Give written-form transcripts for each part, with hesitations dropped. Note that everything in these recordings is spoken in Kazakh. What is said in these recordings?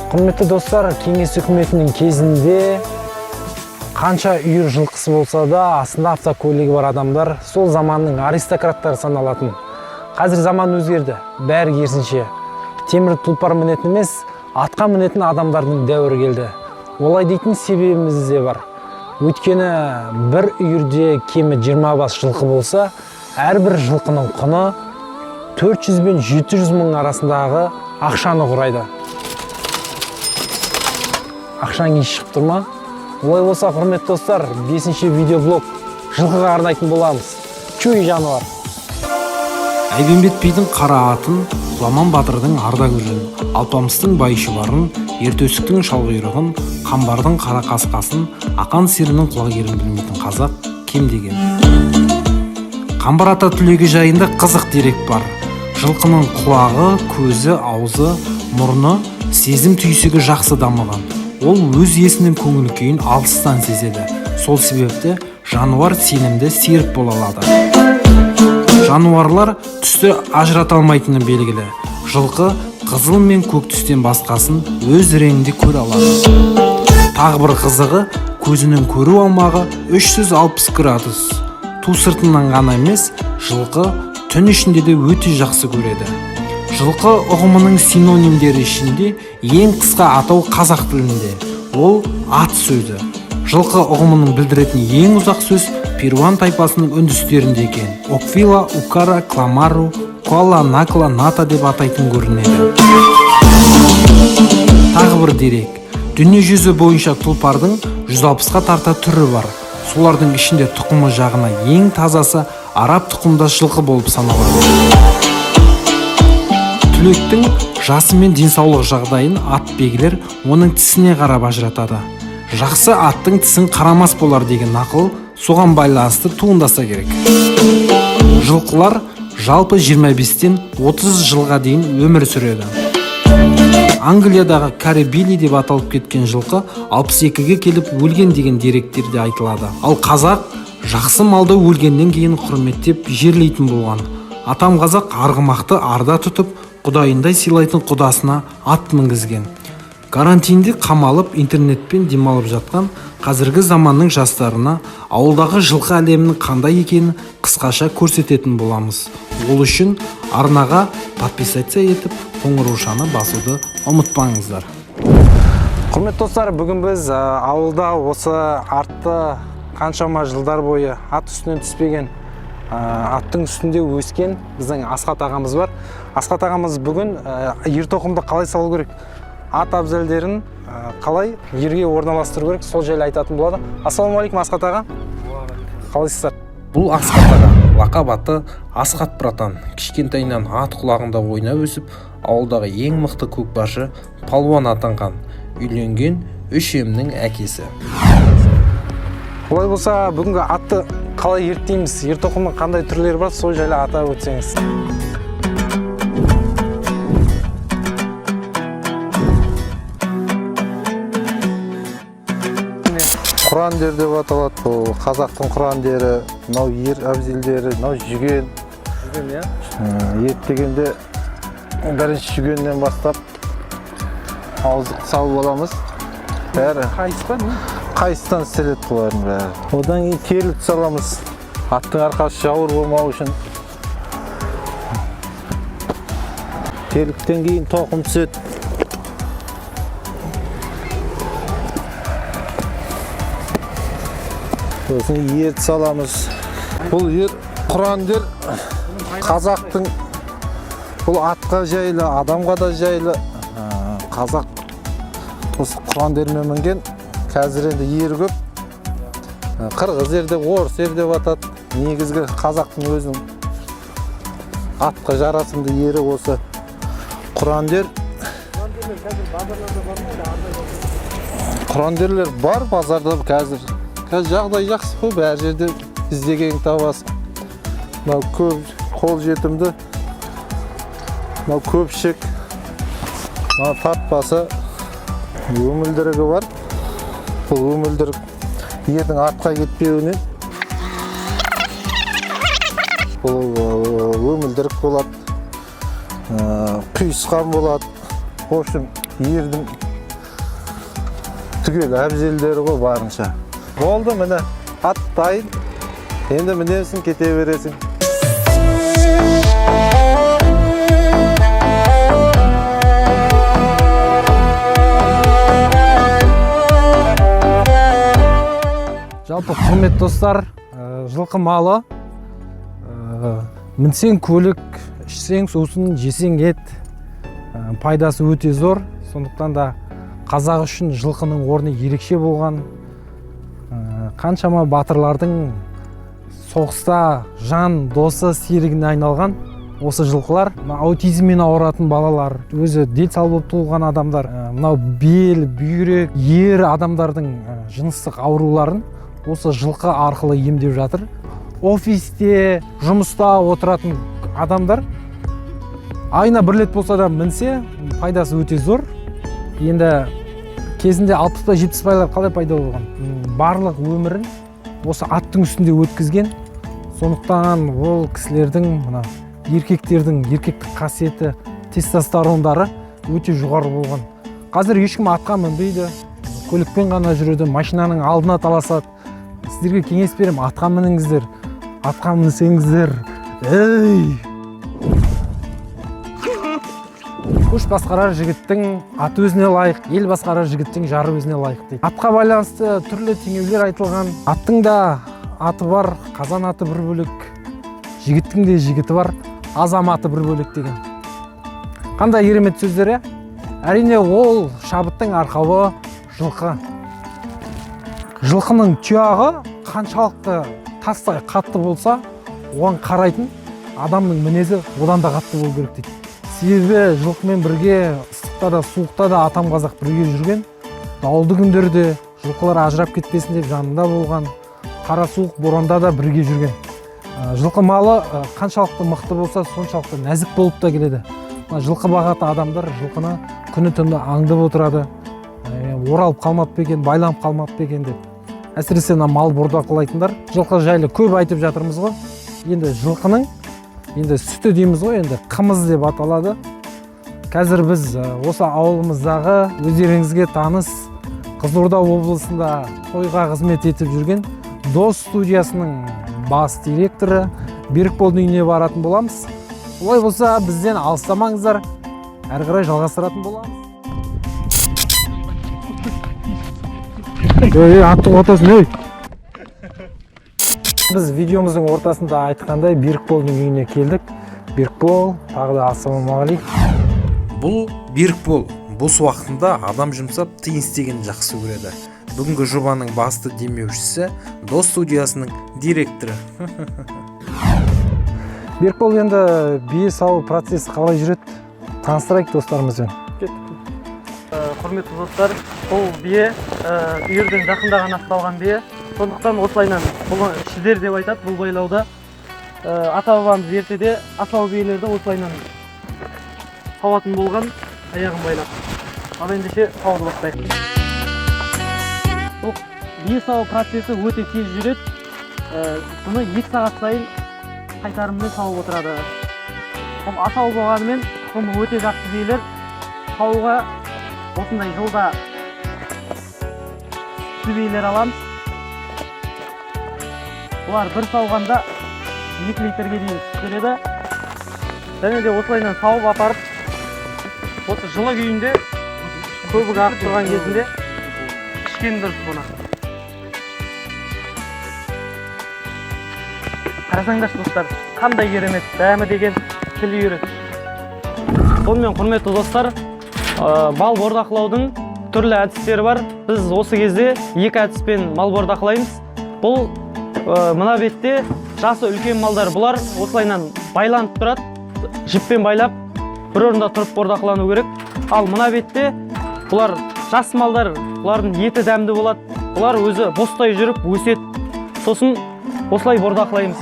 Құрметті достар, кеңес үкіметінің кезінде қанша үйір жылқысы болса да, астында автокөлігі бар адамдар сол заманның аристократтары саналатын. Қазір заман өзгерді, бәрі керісінше. Темір тұлпар мінетін емес, атқа мінетін адамдардың дәуірі келді. Олай дейтін себебіміз де бар. Өйткені бір үйірде кемі 20 бас жылқы болса, әрбір жылқының құны 400 бен 700 мың арасындағы ақшаны құрайды. Ақшаң еш шығып тұр ма? Олай болса, құрметті достар, 5-ші видеоблог жылқыға арнайтын боламыз. Чуй жануар. Айбенбет бидің қара атын, Құламан батырдың ардагөзін, Алпамыстың байшыбарын, Ертөсіктің шалғұйрығын, Қамбардың қара қасқасын, Ақан серінің құлагерін білмейтін қазақ кем деген. Қамбар ата түлегі жайында қызық дерек бар. Жылқының құлағы, көзі, аузы, мұрны, сезім түйсігі жақсы дамыған. Ол өз иесінің көңіл күйін алыстан сезеді. Сол себепті жануар сенімді серік бола алады. Жануарлар түсті ажырата алмайтыны белгілі. Жылқы қызыл мен көк түстен басқасын өз реңінде көре алады. Тағы бір қызығы, көзінің көру аумағы 360 градус. Ту сыртынан ғана емес, жылқы түн ішінде де өте жақсы көреді. Жылқы ұғымының синонимдері ішінде ең қысқа атау қазақ тілінде. Ол ат сөзі. Жылқы ұғымының білдіретін ең ұзақ сөз перуан тайпасының үндістерінде екен. Оквила, Укара, Кламару, Куала, Накла, Ната деп атайтын көрінеді. Тағы бір дерек. Дүние жүзі бойынша тұлпардың 160-қа тарта түрі бар. Солардың ішінде тұқымы жағына ең тазасы араб тұқымдас жылқы болып саналады. Түлектің жасы мен денсаулық жағдайын атбегілер оның тісіне қарап ажыратады. Жақсы аттың тісін қарамас болар деген нақыл соған байланысты туындаса керек. Жылқылар жалпы 25-тен 30 жылға дейін өмір сүреді. Англиядағы Карибили деп аталып кеткен жылқы 62-ге келіп өлген деген деректерде айтылады. Ал қазақ жақсы малды өлгеннен кейін құрметтеп жерлейтін болған. Атам қазақ арғымақты арда тұтып, құдайындай сыйлайтын құдасына ат мінгізген. Карантинде қамалып интернетпен демалып жатқан қазіргі заманның жастарына ауылдағы жылқы әлемінің қандай екенін қысқаша көрсететін боламыз. Ол үшін арнаға подписация етіп, қоңыраушаны басуды ұмытпаңыздар. Құрметті достар, бүгін біз ауылда осы артты қаншама жылдар бойы ат үстінен түспеген, аттың үстінде өскен біздің Асқат ағамыз бар. Асқат ағамыз бүгін ер тоқымды қалай салу керек, ат абзалдерін қалай ерге орналастыру керек, сол жайлы айтатын болады. Ассалаумағалейкум Асқат аға. Қалайсыздар? Бұл Асқат аға, лақап аты Асқат братан. Кішкентайынан ат құлағында ойнап өсіп, ауылдағы ең мықты көкбашы палуан атанған. Үйленген 3 емнің әкесі. Олай болса, бүгінгі атты қалай ерттейміз, ер тоқымның қандай түрлері бар, сол жайлы атап өтсеңіз. Құрандер деп аталады. Бұл қазақтың құрандері, мынау ер әбзелдері, мынау жүген. Жүген, иә? Еттегенде бірінші жүгеннен бастап ауыздық салып аламыз. Бәрі Қайсы ба, не? қайыстан істеледі бұлардың бәрі. Одан кейін терлік саламыз. Аттың арқасы жауыр болмау үшін. Терліктен кейін тоқым түседі. Сосын ерді саламыз. Бұл ер құрандер қазақтың, бұл атқа жайлы, адамға да жайлы. Қазақ осы құрандермен мінген. Қазір енді ер көп. Қырғыз ер деп, орыс ер деп атады. Негізгі қазақтың өзінің атқа жарасымды ері осы құрандер. Құрандерлер бар базарда қазір. Қазір жағдай жақсы қой, бәр жерде іздеген табасың. Мынау көп қол жетімді, мынау көпшік, мынау тартпасы, өмілдірігі бар. Бұл өмілдірік ердің артқа кетпеуінен бұл өмілдірік болады, құйысқан болады. В общем, ердің түгел әбзелдері ғой барынша. Болды, міне ат дайын. Енді мінесің, кете бересің. Жалпы құрметті достар, жылқы малы, мінсең көлік, ішсең сусын, жесең ет, пайдасы өте зор. Сондықтан да қазақ үшін жылқының орны ерекше болған. Қаншама батырлардың соғыста жан досы, серігіне айналған осы жылқылар. Аутизммен ауыратын балалар, өзі дел сал болып туылған адамдар, мынау бел, бүйрек, ер адамдардың жыныстық ауруларын осы жылқы арқылы емдеп жатыр. Офисте, жұмыста отыратын адамдар айына бір рет болса да мінсе, пайдасы өте зор. Енді кезінде 60-70 байлар қалай пайда болған? Барлық өмірін осы аттың үстінде өткізген. Сондықтан ол кісілердің, еркектердің еркектік қасиеті, тестостерондары өте жоғары болған. Қазір ешкім атқа мінбейді, көлікпен ғана жүреді, машинаның алдына таласады. Сіздерге кеңес берем, атқа мініңіздер, атқа мінсеңіздер. Көш басқарар жігіттің аты өзіне лайық, ел басқарар жігіттің жары өзіне лайық дейді. Атқа байланысты түрлі теңеулер айтылған. Аттың да аты бар, қазан аты бір бөлек, жігіттің де жігіті бар, азаматы бір бөлек деген. Қандай керемет сөздер, әрине ол шабыттың арқауы жылқы. Жылқының тұяғы қаншалықты тастай қатты болса, оған қарайтын адамның мінезі одан да қатты болу керек дейді. Себебі жылқымен бірге ыстықта да суықта да атам қазақ бірге жүрген. Дауылды күндерде жылқылар ажырап кетпесін деп жанында болған. Қара суық боранда да бірге жүрген. Жылқы малы қаншалықты мықты болса, соншалықты нәзік болып та келеді. Жылқы бағатын адамдар жылқыны күні түнді аңдып отырады. Оралып қалмап екен, байланып қалмап екен деп. Әсіресе мал бордақылайтындар жылқы жайлы көп айтып жатырмыз ғой. Енді жылқының сүті дейміз ғой, енді қымыз деп аталады. Қазір біз осы ауылымыздағы өздеріңізге таныс Қызылорда облысында тойға қызмет етіп жүрген Дос студиясының бас директоры Берікболдың үйіне баратын боламыз. Олай болса бізден алыстамаңыздар, әрі қарай жалғастыратын боламыз. Атты отасын, Біз видеомыздың ортасында айтқандай Берікболдың үйіне келдік. Берікбол, тағы да ассалаумағалейкум. Бұл Берікбол бос уақытында адам жұмсап тиын істегенді жақсы көреді. Бүгінгі жобаның басты демеушісі Дос студиясының директоры. Берікбол, енді бие сау процесі қалай жүреді? Таныстырайық достарымызбен. Құрметті достар, бұл бие үйірден жақында ғана ақталған бие. Сондықтан осылайынан бұл шідер деп айтады бұл байлауда. Ата-бабамыз ертеде асау биелерді осылайынан сауатын болған, аяғын байлап. Ал ендеше сауды бастайық. Бұл бие сау процесі өте тез жүреді. Бұны 2 сағат сайын қайтарыммен сауып отырады. Бұл асау болғанымен бұл өте жақсы биелер. Сауға осындай жылда биелер аламыз. Бұлар бір сауғанда 2 литрге дейін келеді. Және де осылайынан сауып апарып, осы жылы күйінде көбік ағып тұрған кезінде ішкен дұрыс бұны. Қарасаңдаршы достар, қандай керемет, дәмі деген тіл үйірі. Сонымен құрметті достар, мал бордақылаудың түрлі әдістері бар. Біз осы кезде 2 әдіспен мал бордақылаймыз. Бұл мына бетте жасы үлкен малдар, бұлар осылайынан байланып тұрады, жіппен байлап бір орында тұрып бордақылану керек. Ал мына бетте бұлар жас малдар, бұлардың еті дәмді болады, бұлар өзі бостай жүріп өседі. Сосын осылай бордақылаймыз.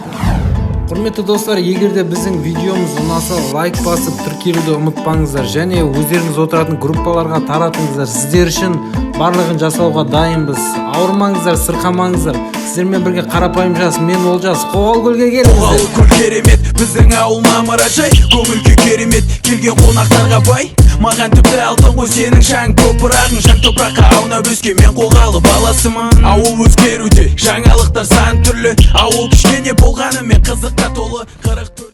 Құрметті достар, егер де біздің видеомыз ұнаса, лайк басып тіркелуді ұмытпаңыздар, және өздеріңіз отыратын группаларға таратыңыздар. Сіздер үшін барлығын жасауға дайынбыз. Ауырмаңыздар, сырқамаңыздар. Сіздермен бірге қарапайым жас, мен Олжас, Қоғалкөлге келіңіздер. Қоғалкөл керемет, біздің ауыл мамыражай, көңіл күй керемет, келген қонақтарға бай. Маған тіпті алтын ғой сенің шаң топырағың. Шаң топыраққа аунап өскен мен қолғалы баласымын. Ауыл өзгеруде жаңалықтар сан түрлі. Ауыл кішкене болғанымен қызыққа толы 44